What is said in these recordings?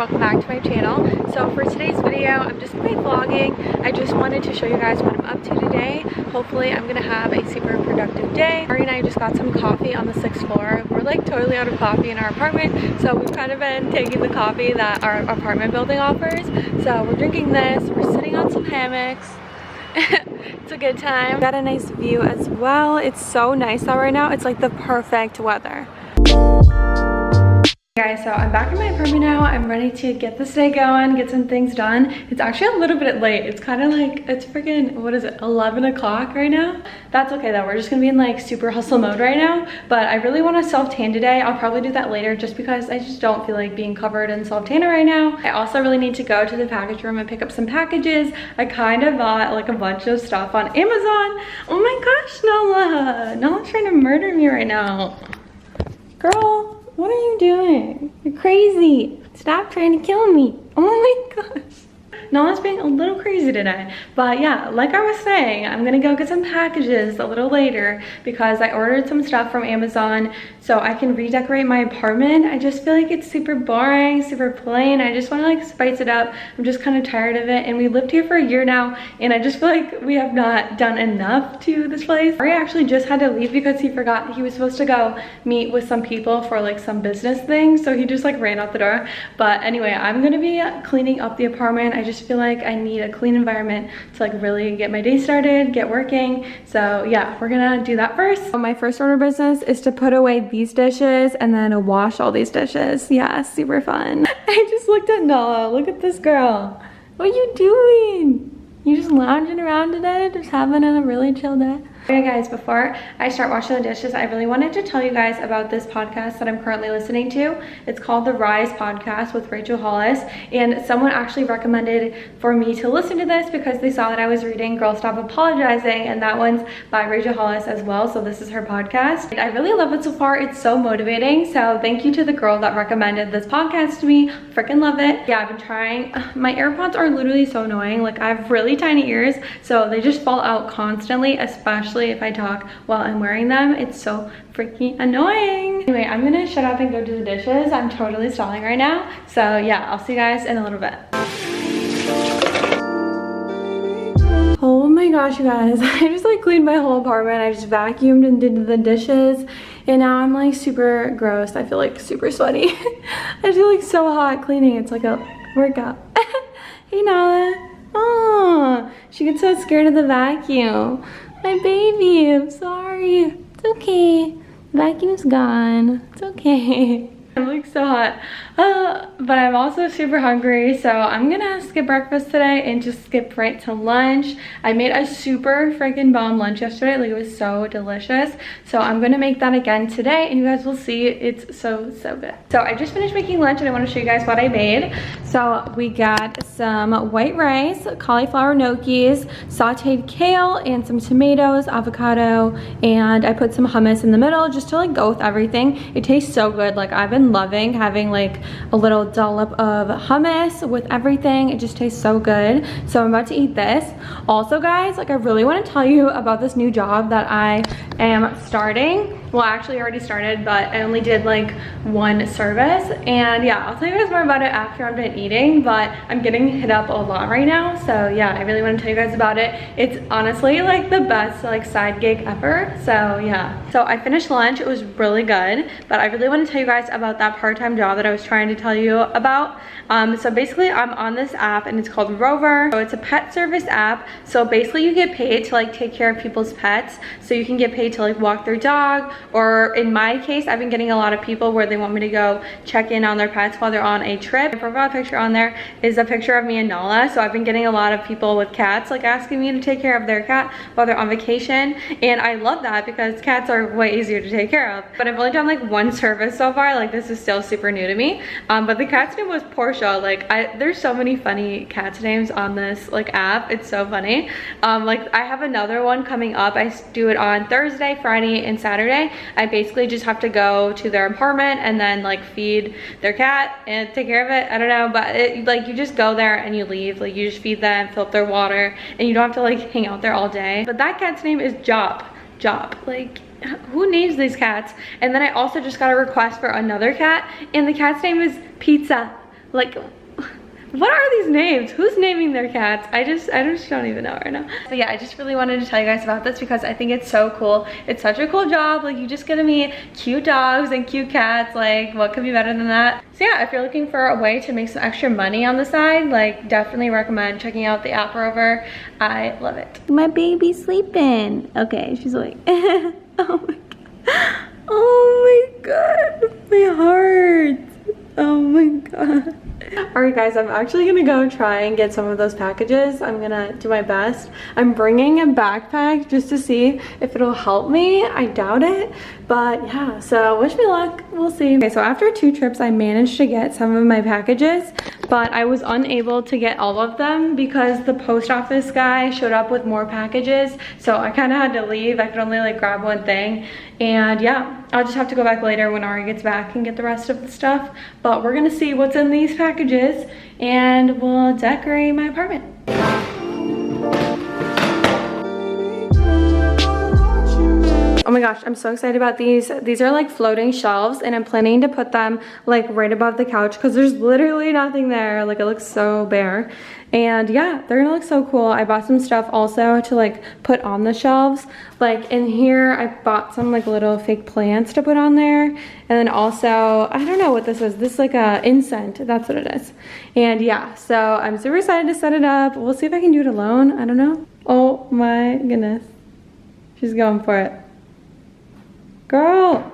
welcome back to my channel. So for today's video, I'm just gonna be vlogging. I just wanted to show you guys what I'm up to today. Hopefully I'm gonna have a super productive day. Ari and I just got some coffee on the 6th floor. We're like totally out of coffee in our apartment, so we've kind of been taking the coffee that our apartment building offers. So we're drinking this, we're sitting on some hammocks. It's a good time. Got a nice view as well. It's so nice out right now. It's like the perfect weather. Guys, so I'm back in my apartment now. I'm ready to get this day going, get some things done. It's actually a little bit late. It's kind of like, it's freaking, what is it, 11 o'clock right now? That's okay though. We're just gonna be in like super hustle mode right now. But I really want to self-tan today. I'll probably do that later just because I just don't feel like being covered in self-tanner right now. I also really need to go to the package room and pick up some packages. I kind of bought like a bunch of stuff on Amazon. Oh my gosh, Nola. Nola's trying to murder me right now. Girl. What are you doing? You're crazy. Stop trying to kill me. Oh my gosh. Nola's being a little crazy today. But yeah, like I was saying, I'm gonna go get some packages a little later because I ordered some stuff from Amazon so I can redecorate my apartment. I just feel like it's super boring, super plain. I just wanna like spice it up. I'm just kind of tired of it. And we lived here for a year now and I just feel like we have not done enough to this place. Ari actually just had to leave because he forgot he was supposed to go meet with some people for like some business thing. So he just like ran out the door. But anyway, I'm gonna be cleaning up the apartment. I just feel like I need a clean environment to like really get my day started, get working. So yeah, we're gonna do that first. So my first order of business is to put away these dishes and then wash all these dishes. Yeah, super fun. I just looked at Nola. Look at this girl. What are you doing? You just lounging around today, just having a really chill day? Okay guys, before I start washing the dishes, I really wanted to tell you guys about this podcast that I'm currently listening to. It's called The Rise Podcast with Rachel Hollis, and someone actually recommended for me to listen to this because they saw that I was reading Girl Stop Apologizing, and that one's by Rachel Hollis as well, so this is her podcast. And I really love it so far. It's so motivating, so thank you to the girl that recommended this podcast to me. Freaking love it. Yeah, I've been trying. My AirPods are literally so annoying. Like, I have really tiny ears, so they just fall out constantly, especially if I talk while I'm wearing them. It's so freaking annoying. Anyway, I'm gonna shut up and go do the dishes. I'm totally stalling right now. So yeah, I'll see you guys in a little bit. Oh my gosh, you guys. I just like cleaned my whole apartment. I just vacuumed and did the dishes. And now I'm like super gross. I feel like super sweaty. I feel like so hot cleaning. It's like a workout. Hey Nala. Oh, she gets so scared of the vacuum. My baby, I'm sorry. It's okay. Vacuum's gone. It's okay. I'm like so hot. But I'm also super hungry, so I'm gonna skip breakfast today and just skip right to lunch. I made a super freaking bomb lunch yesterday. Like, it was so delicious. So I'm gonna make that again today, and you guys will see it's so good. So I just finished making lunch and I want to show you guys what I made. So we got some white rice, cauliflower gnocchis, sauteed kale, and some tomatoes, avocado, and I put some hummus in the middle just to like go with everything. It tastes so good. Like, I've been loving having like a little dollop of hummus with everything. It just tastes so good. So I'm about to eat this. Also guys, like, I really want to tell you about this new job that I am starting. Well, actually I already started, but I only did like one service, and yeah, I'll tell you guys more about it after I'm done eating. But I'm getting hit up a lot right now, so yeah, I really want to tell you guys about it. It's honestly like the best like side gig ever. So yeah, so I finished lunch. It was really good, but I really want to tell you guys about that part-time job that I was trying to tell you about. So basically I'm on this app and it's called Rover. So it's a pet service app. So basically you get paid to like take care of people's pets. So you can get paid to like walk their dog, or in my case, I've been getting a lot of people where they want me to go check in on their pets while they're on a trip. My profile picture on there is a picture of me and Nala. So I've been getting a lot of people with cats like asking me to take care of their cat while they're on vacation. And I love that because cats are way easier to take care of. But I've only done like one service so far. Like, this is still super new to me. But the cat's name was Portia. Like, there's so many funny cat's names on this like app. It's so funny. Like, I have another one coming up. I do it on Thursday, Friday, and Saturday. I basically just have to go to their apartment and then like feed their cat and take care of it. I don't know, but it, like, you just go there and you leave. Like, you just feed them, fill up their water, and you don't have to like hang out there all day. But that cat's name is Jop. Like, who names these cats? And then I also just got a request for another cat, and the cat's name is Pizza. Like, what are these names? Who's naming their cats? I just don't even know right now. So yeah, I just really wanted to tell you guys about this because I think it's so cool. It's such a cool job. Like, you just get to meet cute dogs and cute cats. Like, what could be better than that? So yeah, if you're looking for a way to make some extra money on the side, like, definitely recommend checking out the app Rover. I love it. My baby's sleeping. Okay, she's awake. Oh my god. Oh my god. My heart. Oh my god. Alright guys, I'm actually gonna go try and get some of those packages. I'm gonna do my best. I'm bringing a backpack just to see if it'll help me. I doubt it, but yeah, so wish me luck. We'll see. Okay, so after 2 trips, I managed to get some of my packages, but I was unable to get all of them because the post office guy showed up with more packages, so I kind of had to leave. I could only like grab one thing, and yeah, I'll just have to go back later when Ari gets back and get the rest of the stuff. But we're gonna see what's in these packages and we'll decorate my apartment. Oh my gosh, I'm so excited about these. These are like floating shelves and I'm planning to put them like right above the couch because there's literally nothing there. Like, it looks so bare. And yeah, they're gonna look so cool. I bought some stuff also to like put on the shelves. Like in here, I bought some like little fake plants to put on there. And then also, I don't know what this is. This is like a incense, that's what it is. And yeah, so I'm super excited to set it up. We'll see if I can do it alone, I don't know. Oh my goodness, she's going for it. Girl,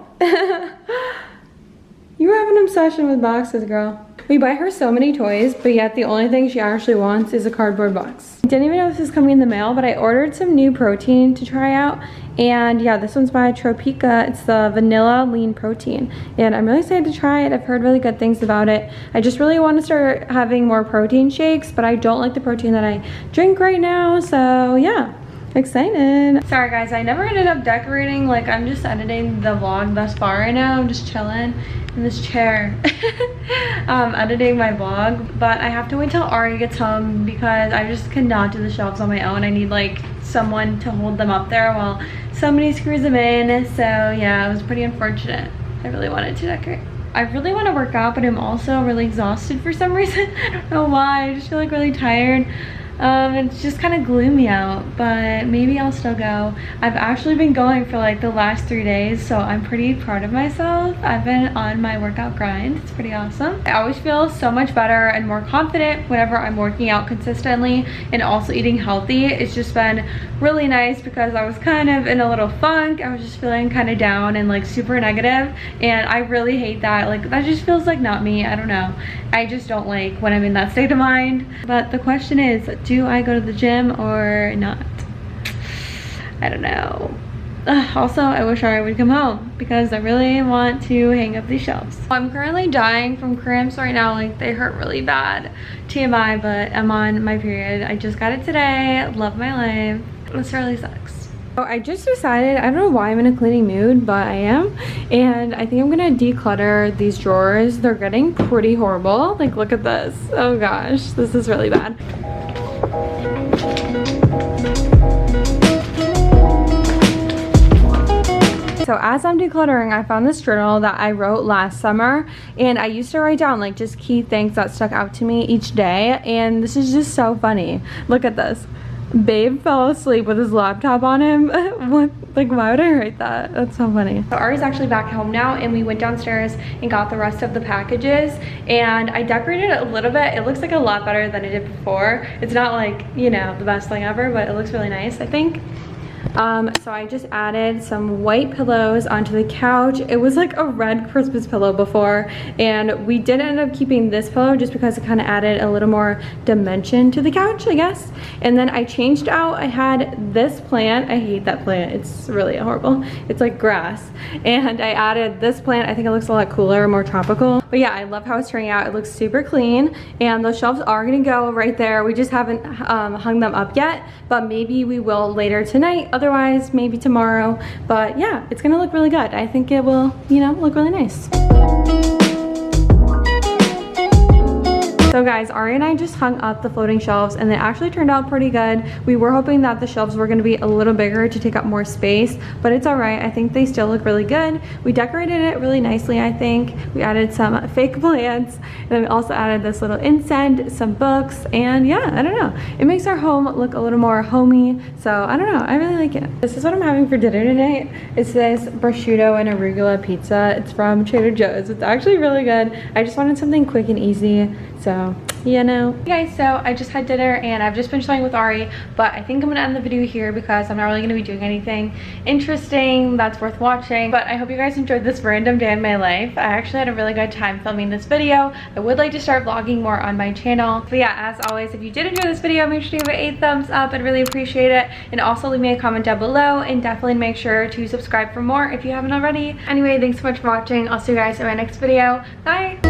you have an obsession with boxes, girl. We buy her so many toys, but yet the only thing she actually wants is a cardboard box. I didn't even know this was coming in the mail, but I ordered some new protein to try out. And yeah, this one's by Tropica. It's the vanilla lean protein. And I'm really excited to try it. I've heard really good things about it. I just really want to start having more protein shakes, but I don't like the protein that I drink right now. So yeah. Excited. Sorry guys, I never ended up decorating. Like, I'm just editing the vlog thus far right now. I'm just chilling in this chair editing my vlog, but I have to wait till Ari gets home because I just cannot do the shelves on my own. I need like someone to hold them up there while somebody screws them in. So yeah, it was pretty unfortunate. I really wanted to decorate. I really want to work out, but I'm also really exhausted for some reason. I don't know why. I just feel like really tired. It's just kind of gloomy out, but maybe I'll still go. I've actually been going for like the last 3 days, so I'm pretty proud of myself. I've been on my workout grind. It's pretty awesome. I always feel so much better and more confident whenever I'm working out consistently and also eating healthy. It's just been really nice because I was kind of in a little funk. I was just feeling kind of down and like super negative, and I really hate that. Like, that just feels like not me. I don't know. I just don't like when I'm in that state of mind. But the question is, do I go to the gym or not? I don't know. Also, I wish Ari would come home because I really want to hang up these shelves. I'm currently dying from cramps right now. Like, they hurt really bad. TMI, but I'm on my period. I just got it today. Love my life. This really sucks. So I just decided, I don't know why I'm in a cleaning mood, but I am. And I think I'm gonna declutter these drawers. They're getting pretty horrible. Like, look at this. Oh gosh, this is really bad. So as I'm decluttering, I found this journal that I wrote last summer, and I used to write down like just key things that stuck out to me each day, and this is just so funny. Look at this. Babe fell asleep with his laptop on him. What? Like, why would I write that? That's so funny. So Ari's actually back home now, and we went downstairs and got the rest of the packages, and I decorated it a little bit. It looks like a lot better than it did before. It's not like, you know, the best thing ever, but it looks really nice, I think. So I just added some white pillows onto the couch. It was like a red Christmas pillow before, and we did end up keeping this pillow just because it kind of added a little more dimension to the couch, I guess. And then I changed out, I had this plant. I hate that plant. It's really horrible. It's like grass. And I added this plant. I think it looks a lot cooler, more tropical. But yeah, I love how it's turning out. It looks super clean, and those shelves are gonna go right there. We just haven't hung them up yet, but maybe we will later tonight. Otherwise, maybe tomorrow. But yeah, it's gonna look really good. I think it will, you know, look really nice. So guys, Ari and I just hung up the floating shelves and they actually turned out pretty good. We were hoping that the shelves were gonna be a little bigger to take up more space, but it's all right. I think they still look really good. We decorated it really nicely, I think. We added some fake plants, and then we also added this little incense, some books, and yeah, I don't know. It makes our home look a little more homey, so I don't know, I really like it. This is what I'm having for dinner tonight. It's this prosciutto and arugula pizza. It's from Trader Joe's. It's actually really good. I just wanted something quick and easy, so you know. Okay guys, so I just had dinner and I've just been chilling with Ari, but I think I'm gonna end the video here because I'm not really gonna be doing anything interesting that's worth watching. But I hope you guys enjoyed this random day in my life. I actually had a really good time filming this video. I would like to start vlogging more on my channel. But yeah, as always, if you did enjoy this video, make sure to give it a thumbs up. I'd really appreciate it. And also leave me a comment down below, and definitely make sure to subscribe for more if you haven't already. Anyway, thanks so much for watching. I'll see you guys in my next video. Bye!